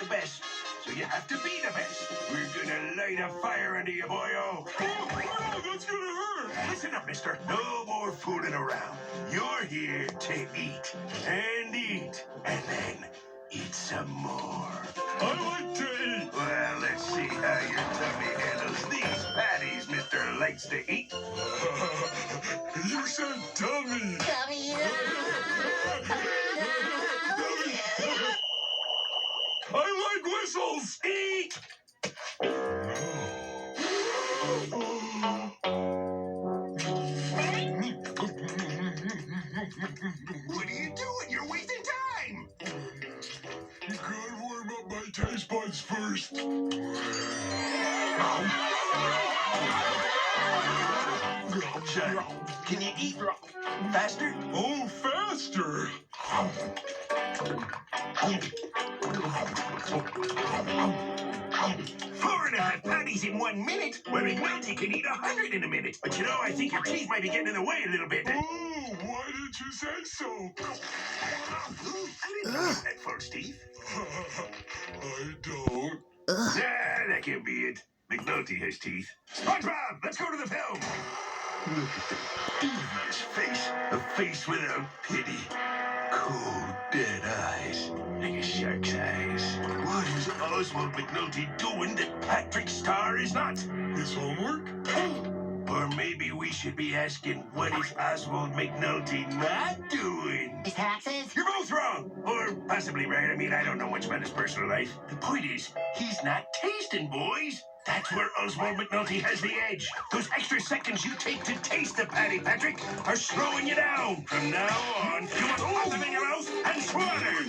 best. So you have to be the best. We're gonna light a fire under you, boyo. Oh, that's gonna hurt. Listen up, mister. No more fooling around. You're here to eat and eat and then eat some more. I like to eat. Well, let's see how your tummy handles these patties, Mr. Likes to Eat. You said tummy. I like whistles. Eat! What are you doing? You're wasting time! You gotta warm up my taste buds first. Son, can you eat faster? Oh, faster. 4.5 patties in 1 minute. Where McNulty can eat 100 in a minute. But you know, I think your teeth might be getting in the way a little bit. Oh, why didn't you say so? I didn't know you had false teeth. I don't. That can be it. McNulty has teeth. SpongeBob, let's go to the film. Look at the devious face. A face without pity. Cold, dead eyes. Like a shark's eyes. What is Oswald McNulty doing that Patrick Star is not? His homework? Or maybe we should be asking, what is Oswald McNulty not doing? His taxes? You're both wrong. Or possibly right. I mean, I don't know much about his personal life. The point is, he's not tasting, boys. That's where Oswald McNulty has the edge. Those extra seconds you take to taste the patty, Patrick, are slowing you down. From now on, you must open your mouth and swallow.